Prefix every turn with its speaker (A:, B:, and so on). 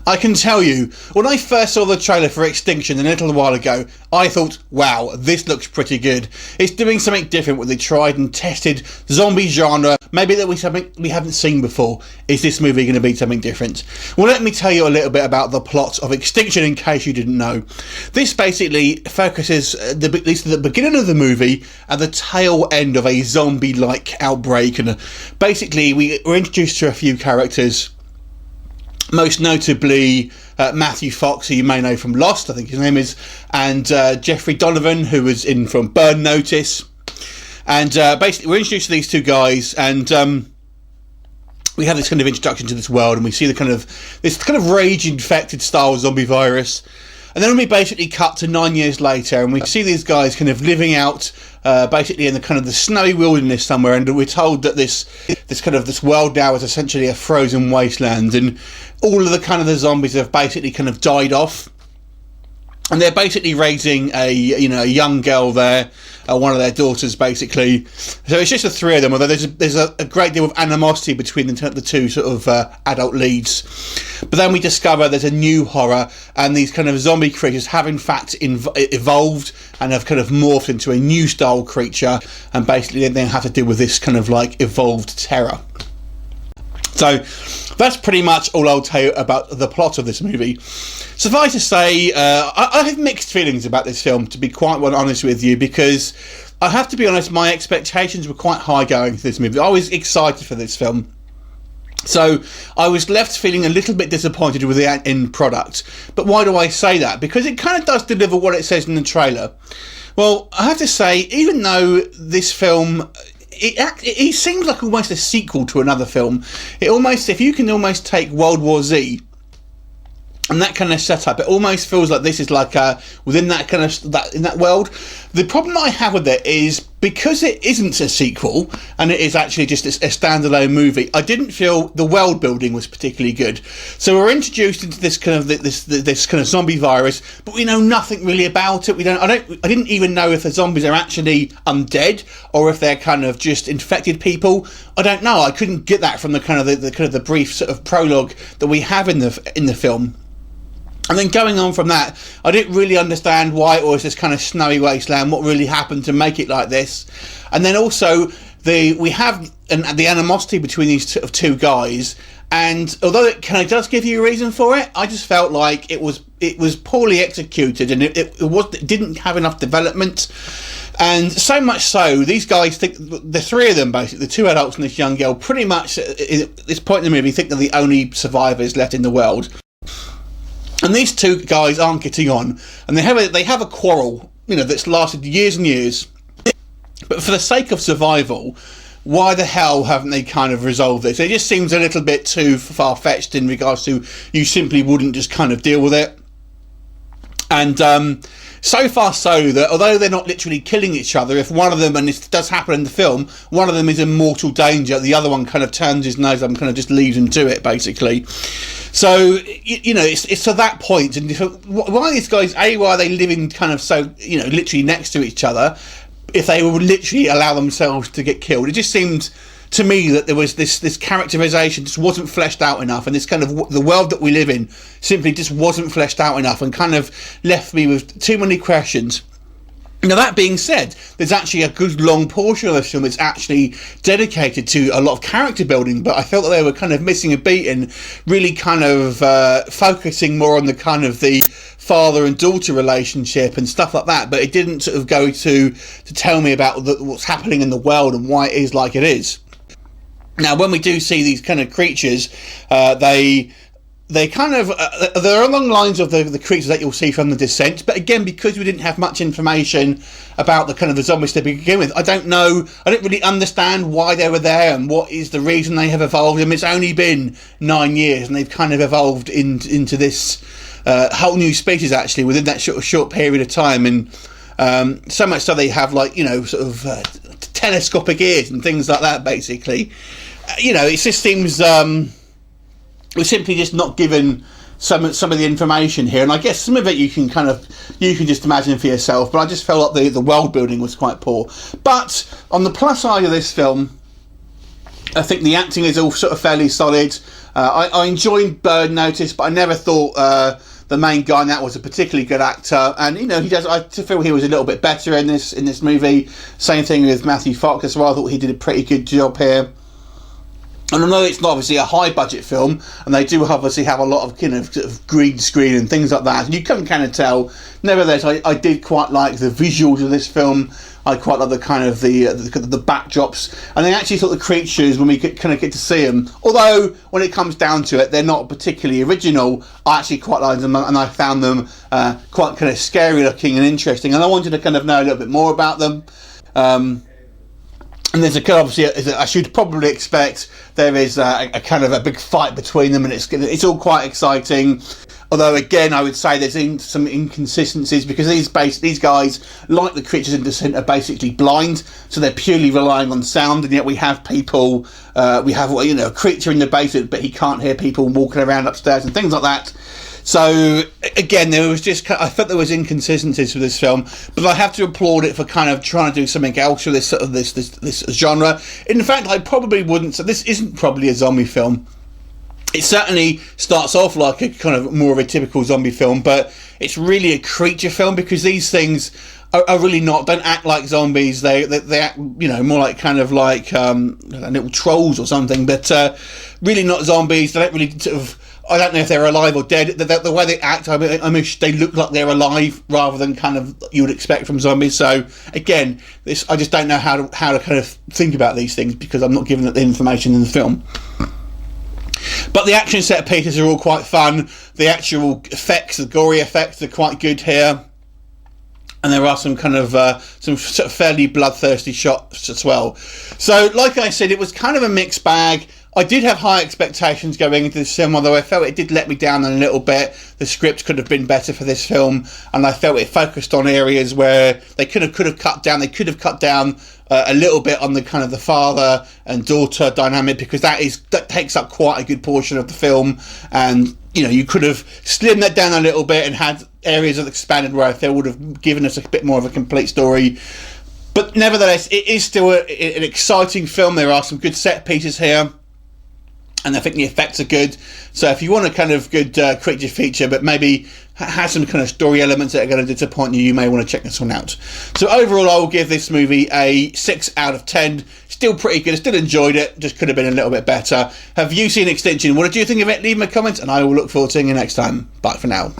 A: I can tell you, when I first saw the trailer for Extinction a little while ago, I thought, wow, this looks pretty good. It's doing something different with the tried and tested zombie genre. Maybe that something we haven't seen before. Is this movie going to be something different? Well, let me tell you a little bit about the plot of Extinction in case you didn't know. This basically focuses, at least at the beginning of the movie, at the tail end of a zombie-like outbreak. And basically, we're introduced to a few characters. Most notably Matthew Fox, who you may know from Lost, I think his name is, and Jeffrey Donovan, who was in from Burn Notice. And basically we're introduced to these two guys, and we have this kind of introduction to this world, and we see this kind of rage-infected style zombie virus. And then we basically cut to 9 years later, and we see these guys kind of living out basically in the kind of the snowy wilderness somewhere, and we're told that this world now is essentially a frozen wasteland, and all of the zombies have basically kind of died off. And they're basically raising a young girl there, one of their daughters basically. So it's just the three of them, although there's a great deal of animosity between the two sort of adult leads. But then we discover there's a new horror, and these kind of zombie creatures have in fact evolved and have kind of morphed into a new style creature, and basically they have to deal with this kind of like evolved terror. So that's pretty much all I'll tell you about the plot of this movie. Suffice to say, I have mixed feelings about this film, to be quite honest with you, because I have to be honest, my expectations were quite high going into this movie. I was excited for this film. So I was left feeling a little bit disappointed with the end product. But why do I say that? Because it kind of does deliver what it says in the trailer. Well, I have to say, even though this film... It seems like almost a sequel to another film. If you can almost take World War Z and that kind of setup, it almost feels like this is like within that kind of in that world. The problem I have with it is because it isn't a sequel and it is actually just a standalone movie. I didn't feel the world building was particularly good. So we're introduced into this kind of this kind of zombie virus, but we know nothing really about it. I didn't even know if the zombies are actually undead or if they're kind of just infected people. I don't know. I couldn't get that from the kind of the brief sort of prologue that we have in the film. And then going on from that, I didn't really understand why it was this kind of snowy wasteland, what really happened to make it like this. And then also, we have the animosity between these two guys, and although it kind of does give you a reason for it, I just felt like it was poorly executed, and it didn't have enough development. And so much so, these guys think, the three of them basically, the two adults and this young girl, pretty much at this point in the movie think they're the only survivors left in the world. And these two guys aren't getting on, and they have a quarrel, that's lasted years and years. But for the sake of survival, why the hell haven't they kind of resolved this? It just seems a little bit too far-fetched in regards to you simply wouldn't just kind of deal with it. And so far so that although they're not literally killing each other, if one of them, and this does happen in the film, one of them is in mortal danger, the other one kind of turns his nose up and kind of just leaves him to it, basically. So, it's to that point. And why are these guys, why are they living kind of so, literally next to each other, if they would literally allow themselves to get killed? It just seemed to me that there was this characterization just wasn't fleshed out enough, and this kind of the world that we live in simply just wasn't fleshed out enough, and kind of left me with too many questions. Now, that being said, there's actually a good long portion of the film that's actually dedicated to a lot of character building, but I felt that they were kind of missing a beat and really kind of focusing more on the kind of the father and daughter relationship and stuff like that, but it didn't sort of go to tell me about what's happening in the world and why it is like it is. Now, when we do see these kind of creatures, they kind of they're along the lines of the creatures that you'll see from The Descent, but again, because we didn't have much information about the kind of the zombies to begin with, I don't really understand why they were there and what is the reason they have evolved. I mean, it's only been 9 years and they've kind of evolved into this whole new species actually within that short period of time, and so much so they have telescopic ears and things like that, basically. It just seems we're simply just not given some of the information here, and I guess some of it you can just imagine for yourself, but I just felt like the world building was quite poor. But on the plus side of this film, I think the acting is all sort of fairly solid. I enjoyed Burn Notice, but I never thought the main guy in that was a particularly good actor. And you know, I feel he was a little bit better in this movie. Same thing with Matthew Fox as well. I thought he did a pretty good job here. And I know it's not obviously a high budget film, and they do obviously have a lot of kind of sort of green screen and things like that, and you can kind of tell. Nevertheless, I did quite like the visuals of this film. I quite like the kind of the backdrops, and I actually thought the creatures, when we kind of get to see them, although when it comes down to it, they're not particularly original, I actually quite liked them, and I found them quite kind of scary looking and interesting, and I wanted to kind of know a little bit more about them. And there's obviously, as I should probably expect, there is a kind of a big fight between them, and it's all quite exciting. Although again, I would say there's some inconsistencies, because these guys, like the creatures in Descent, are basically blind, so they're purely relying on sound. And yet we have people, we have a creature in the basement, but he can't hear people walking around upstairs and things like that. So again, I thought there was inconsistencies with this film, but I have to applaud it for kind of trying to do something else with this sort of this genre. In fact, I probably wouldn't. So this isn't probably a zombie film. It certainly starts off like a kind of more of a typical zombie film, but it's really a creature film, because these things are really don't act like zombies. They act, more like kind of like little trolls or something, but really not zombies. They don't really sort of. I don't know if they're alive or dead. The way they act, I mean, they look like they're alive rather than kind of you would expect from zombies. So again, I just don't know how to kind of think about these things, because I'm not given the information in the film. But the action set pieces are all quite fun. The actual effects, the gory effects, are quite good here. And there are some kind of some sort of fairly bloodthirsty shots as well. So, like I said, it was kind of a mixed bag. I did have high expectations going into this film, although I felt it did let me down a little bit. The script could have been better for this film, and I felt it focused on areas where they could have cut down. They could have cut down a little bit on the kind of the father and daughter dynamic, because that takes up quite a good portion of the film, and you could have slimmed that down a little bit and had areas that expanded where I feel would have given us a bit more of a complete story. But nevertheless, it is still an exciting film. There are some good set pieces here, and I think the effects are good. So if you want a kind of good creature feature, but maybe has some kind of story elements that are going to disappoint you, you may want to check this one out. So overall, I will give this movie a 6 out of 10. Still pretty good. I still enjoyed it. Just could have been a little bit better. Have you seen Extinction? What did you think of it? Leave me a comment, and I will look forward to seeing you next time. Bye for now.